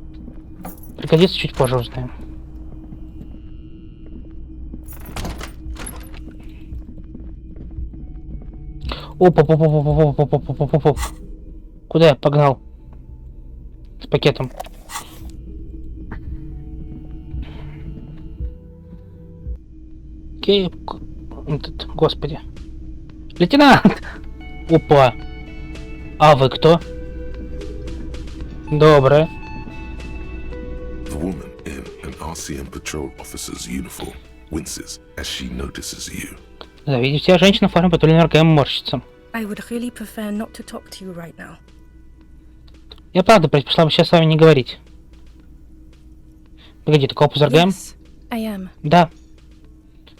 Пригодится, чуть позже узнаем. Оп. Куда я погнал? С пакетом. Окей. Господи. Лейтенант! Опа. А вы кто? Доброе. The woman in an RCM patrol officer's uniform winces as she notices you. Завидев тебя, женщина в форме патрульного РГМ морщится. I would really prefer not to talk to you right now. Я правда предпочла бы сейчас с вами не говорить. Погоди, ты корпус РГМ? Yes, I am. Да.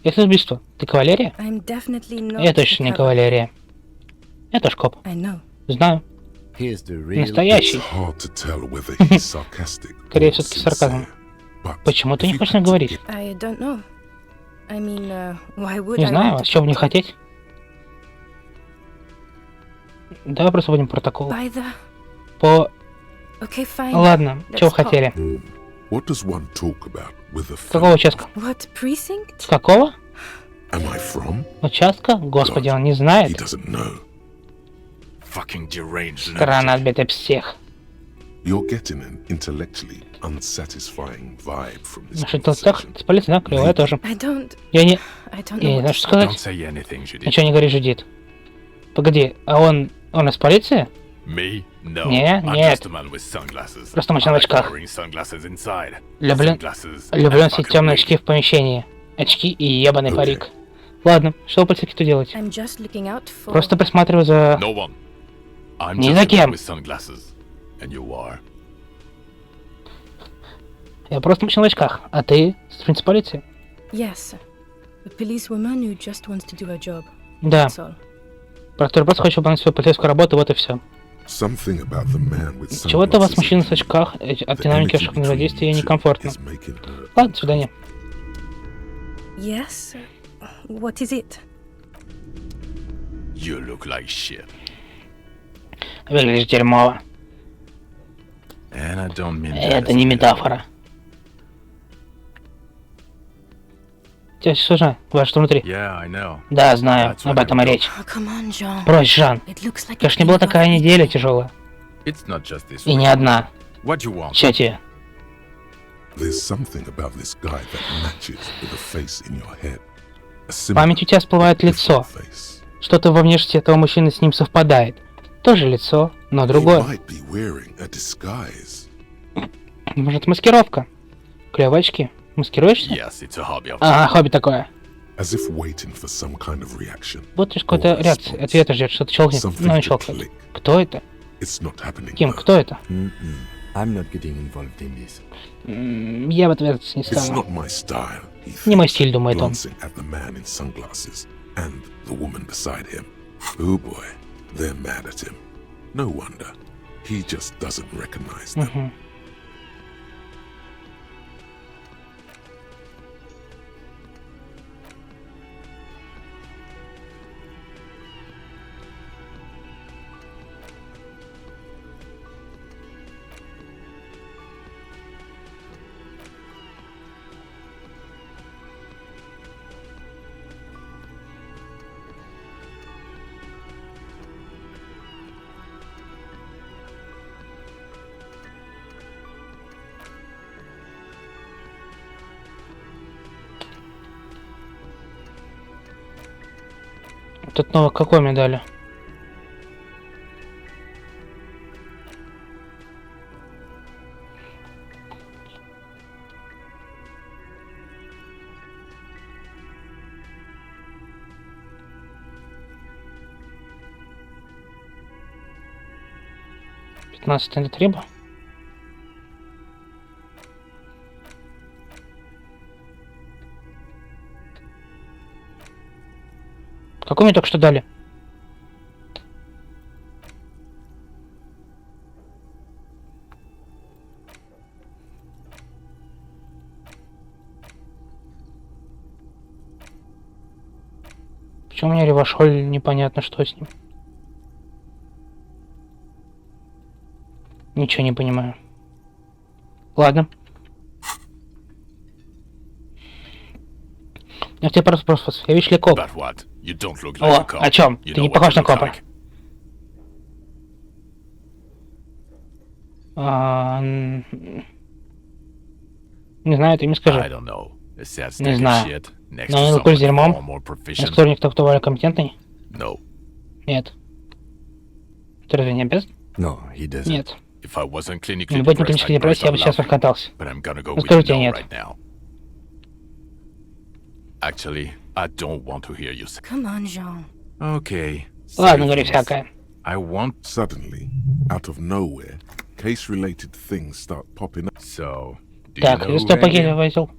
Это убийство. Ты кавалерия? I'm definitely not. Я точно не кавалерия. Я тоже коп. I know. Знаю. Настоящий. Скорее все-таки сарказм. Почему ты не хочешь говорить? I don't know. I mean, why would Не I знаю, want а to с чего бы не talk? хотеть? Давай просто будем протокол. By the... По... Okay, fine. Ладно, Let's чего вы talk. хотели? What does one talk about with a Какого участка? What precinct? С какого? Am I from? Участка? Господи, он не знает. He doesn't know. Fucking deranged Странно отбитый псих. You're getting an intellectually unsatisfying vibe from this Наши толстяк conversation. с полицией, да? Клево, я тоже. I don't... Я не... I don't Я know не what знаю, to что say. Don't сказать. say anything, Judith. Ничего не говори, Жудит. Погоди, а он из полиции? Me? No. Не, I'm нет. just a man with sunglasses. Просто мужчина в I like очках. wearing sunglasses inside. Люблю Sunglasses люблю and носить fucking темные weed. очки в помещении. Очки и ебаный парик. Ладно, что вы полицейский тут делаете? I'm just looking out for... Просто присматриваю за... No one. I'm Ни just за a man кем. with sunglasses. And you are. Я просто мужчина в очках, а ты сотрудница полиции? Yes. A policewoman who just wants to do her job. Да. That's all. Который просто хочет выполнять свою полицейскую работу, вот и все. Something about the man with Чего-то вас, sunglasses мужчина in в очках, от the динамики energy ваших between взаимодействия you two некомфортно. is making her Ладно, до свидания. Yes? What is it? You look like shit. Выглядишь дерьмово. And I don't mean that Это as не a метафора. Тебя слушай, вот что внутри. Yeah, I know. Да, знаю, That's what об этом и I речь. Oh, come on, John. Брось, Жан. It looks like Конечно, не была такая неделя тяжелая. It's not just this И не way. одна. What you want? Чё тебе? There's something about this guy that matches with a face in your head. A В similar, памяти у тебя всплывает лицо. different face. Что-то во внешности этого мужчины с ним совпадает. Тоже лицо, но He другое. might be wearing a disguise. Может, маскировка? Клёвые очки. Маскируешься? Yes, it's a hobby of Ага, хобби такое. As if waiting for some kind of reaction. Вот лишь какой-то or реакции, response. ответа ждет, что-то щелкнет, Something но не to щелкает. click. Кто это? It's not happening. Ким, though. кто это? I'm not getting involved in this. Я в ответ не It's стану. not my style, he Не мой thinks, стиль, думает он. glancing at the man in sunglasses and the woman beside him. Oh boy, they're mad at him. No wonder. He just doesn't recognize them. Мгм. Тут новый какой мне дали? Пятнадцатый на трибу. Какой мне только что дали? Почему у меня Ревашоль, непонятно, что с ним? Ничего не понимаю. Ладно. Я тебе просто вопрос. Я вижу ли коп? But what? You don't look like a О, cop. о чем? You Ты know не what похож you на look копа. like. Не знаю, ты мне I скажи. don't know. A sad Не stack of знаю. shit next Но to он someone такой с дерьмом. far more На proficient. стороне кто более компетентный? No. Нет. Ты разве не обязан? No, he doesn't. Нет. If I wasn't clinically Не будь на depressed, клинической I'd депрессии, burst я бы out сейчас laughing. расхотался. But I'm gonna go Ну with скажу no тебе нет. right now. Actually, I don't want to hear you say. Come on, Jean. Okay. Ладно, say говори things. всякое. I want. Suddenly, out of nowhere, case-related things start popping up. So, do you Так, know я who что hanged пакет him? возил?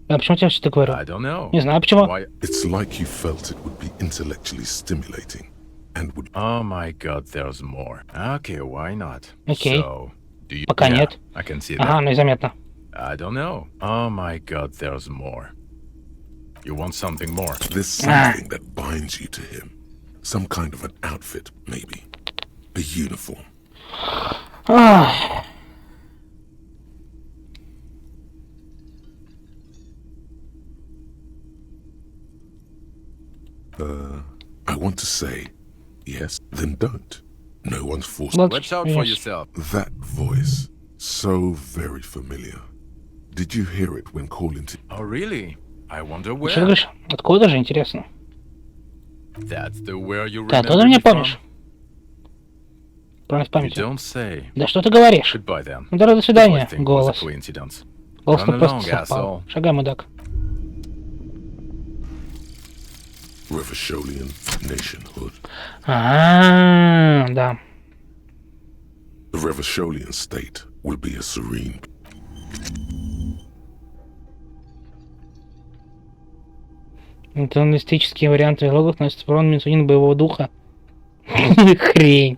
А почему тебе что-то говорю? I don't know. Не знаю почему. Why? It's like you felt it would be intellectually stimulating and would... Oh my god, there's more. Okay, why not? Окей. So, do you... Пока Yeah, нет. I can see Ага, that. ну и заметно. I don't know. Oh my god, there's more. You want something more? There's something that binds you to him. Some kind of an outfit, maybe. A uniform. Ах. I want to say yes, then don't. No one's forced. Вот, Watch out for видишь. yourself. That voice, so very familiar. Did you hear it when calling to... Oh really? I wonder Что ты where. говоришь? Откуда же, интересно? That's the where you Ты remember оттуда меня me from? помнишь? Правильно в You памяти. don't say. Да что ты говоришь? Goodbye then. Ну, до This свидания, whole thing was a голос. coincidence. Голос Run тут просто along, совпал. asshole. Шагай, мудак. Revasholian nationhood. Да. The Revasholian state will be a serene... Интонистические варианты диалогов носят урон -1 боевого духа. Хрень.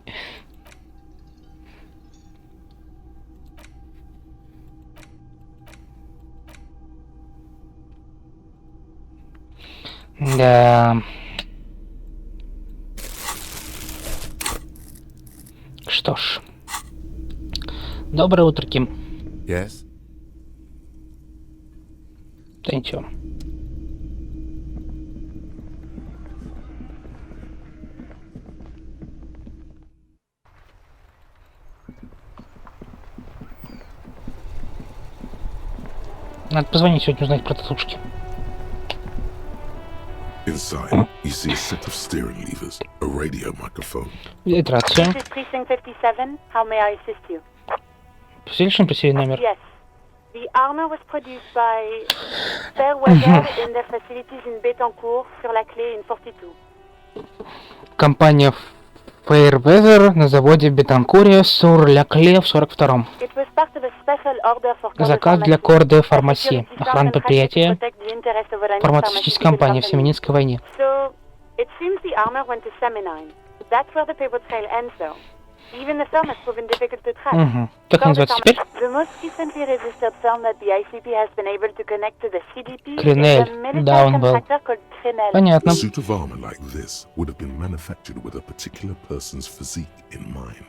Да. Что ж. Доброе утро, Ким. Yes? Да ничего. Надо позвонить сегодня, узнать про татушки. Inside, you see a set of steering levers, a radio microphone. Это рация. This is Precinct 57. How may I assist you? Поселишь по себе номер? Yes. The armor was produced by Fairweather in their facilities in Betancourt sur la clé in 42. Компания Fairweather на заводе в Бетанкуре, Сур-Ля-Кле в 42-м. It was part of a special order for Заказ для Корды Фармасии. Охрана предприятия фармацевтической компании в Семенинской войне. So, it seems the armor went to Seminine. That's where the paper trail ends, though. Even the film has proven difficult to track. Угу. Как называется теперь? The most recently registered film that the ICP has been able to connect to the CDP Кринель. is a military Да, он был. contractor called Crenel. Понятно. A suit of armor like this would have been manufactured with a particular person's physique in mind.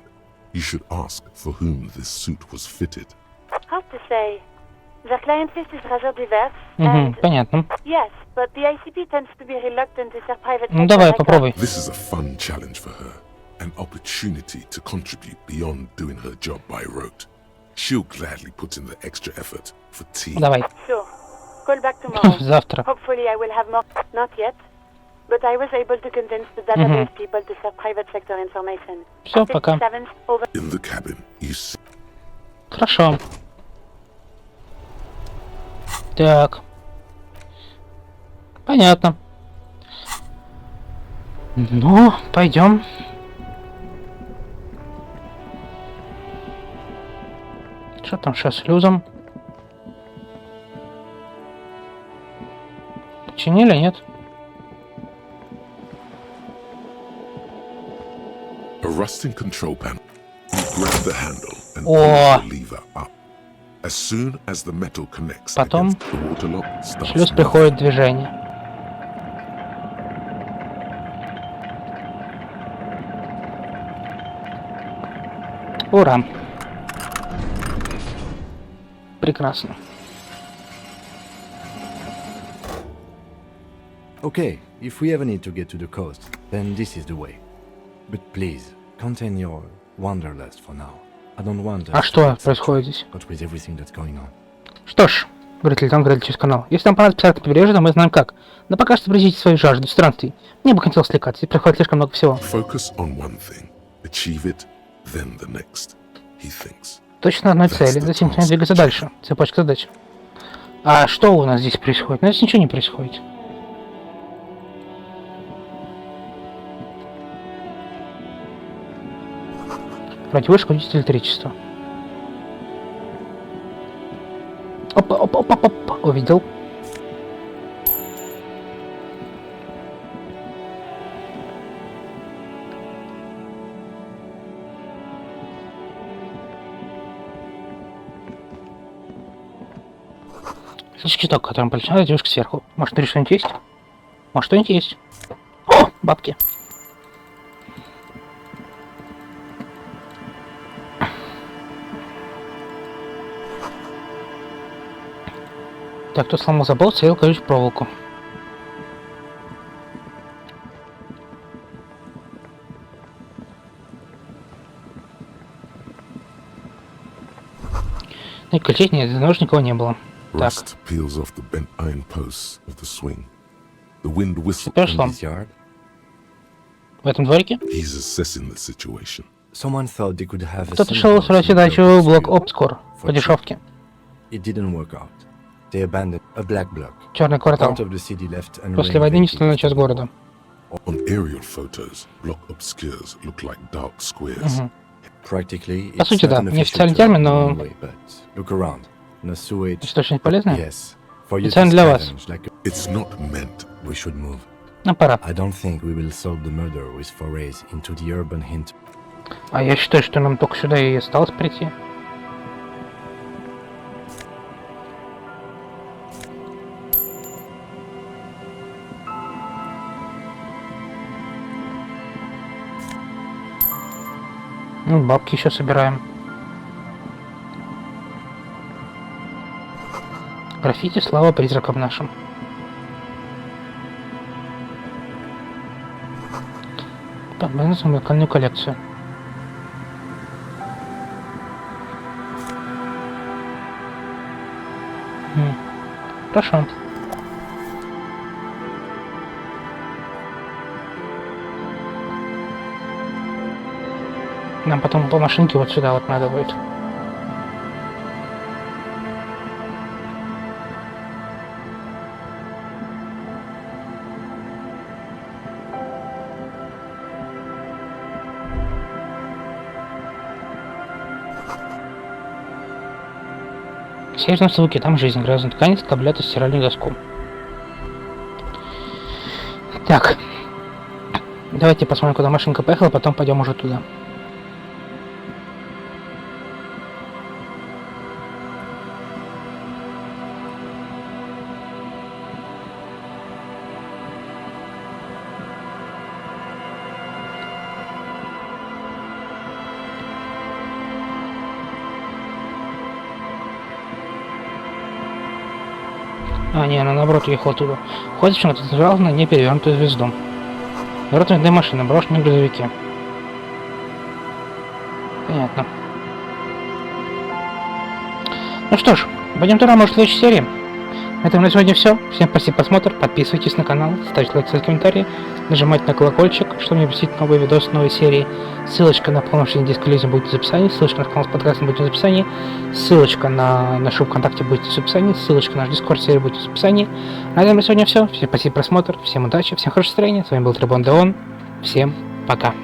You should ask for whom this suit was fitted. Hard to say. The client list is rather diverse. Угу, And понятно. yes, but the ICP tends to be reluctant to serve private Ну sector давай, like попробуй. This is a fun challenge for her, an opportunity to contribute beyond doing her job by rote. She'll gladly put in the extra effort for tea. Давай. that. Sure. Call back tomorrow. Завтра. Hopefully I will have more. Not yet. But I was able to convince the database people to serve private sector information. Все, пока. 57, over. In the cabin, you see Хорошо. Так. Понятно. Ну, пойдем. Что там сейчас с люзом? Починили, нет? a rusting control panel. You grab the handle and О. pull the lever up. As soon as the metal connects Потом against the waterlock, starts шлюз moving. приходит в движение. Ура! Прекрасно. Okay, if we ever need to get to the coast, then this is the way. But please, contain your wanderlust for now. I don't want А что происходит здесь? But with everything that's going on. Что ж, говорит лейтенант Грель через канал, если нам понадобится писать побережье, то мы знаем как. Но пока что призите свои жажды, странствий. Мне бы хотелось слекаться, здесь происходит слишком много всего. Focus on one thing, achieve it, then the next, he thinks. Точно одной цели, затем начинать двигаться дальше. Цепочка задач. А что у нас здесь происходит? У нас здесь ничего не происходит. Противошка удивитель электричества. Опа, опа, опа, опа, увидел. Щиток, которым полечена девушка сверху. Может, внутри что-нибудь есть? Может, что-нибудь есть? О, бабки. Так, кто сломал забор, сел колючую проволоку. Ну и колеть нет, за нож никого не было. Так. Rust peels off the bent iron posts of the swing. The wind whistles Прошло. in his yard. В этом дворике? He's assessing the situation. Someone thought they could have a Кто-то решил устроить дачу блок Обскор по дешевке. It didn't work out. They abandoned a black block. Черный квартал. Part of the city left and После войны нестальная часть города. On aerial photos, block obscures look like dark squares. Practically, По сути, да, неофициальный термин, но look around. No sewage. Источник полезный? Yes. For you Специально для вас. It's not meant. We should move. Нам пора. I don't think we will solve the murder with forays into the urban hint. А я считаю, что нам только сюда и осталось прийти. Ну, бабки еще собираем. Граффити, слава призракам нашим. Так, мы назовем уникальную коллекцию. Хорошо. Нам потом по машинке вот сюда вот надо будет. В северном звуке там жизнь, грязный тканец, таблеты, стиральную доску. Так. Давайте посмотрим, куда машинка поехала, потом пойдем уже туда. А, не, она наоборот уехала туда. Ходит почему-то зажал на неперевернутую звезду. Воротная машина, брошенные грузовики. Понятно. Ну что ж, пойдем туда, может, в следующей серии. На этом на сегодня все. Всем спасибо за просмотр, подписывайтесь на канал, ставьте лайк, ставьте комментарии, нажимайте на колокольчик, чтобы не пропустить новые видосы, новые серии. Ссылочка на полномочия Disco Elysium будет в описании, ссылочка на канал с подкастом будет в описании, ссылочка на нашу ВКонтакте будет в описании, ссылочка на наш Discord серию будет в описании. На этом на сегодня все. Всем спасибо за просмотр, всем удачи, всем хорошего настроения. С вами был Трибон Деон. Всем пока.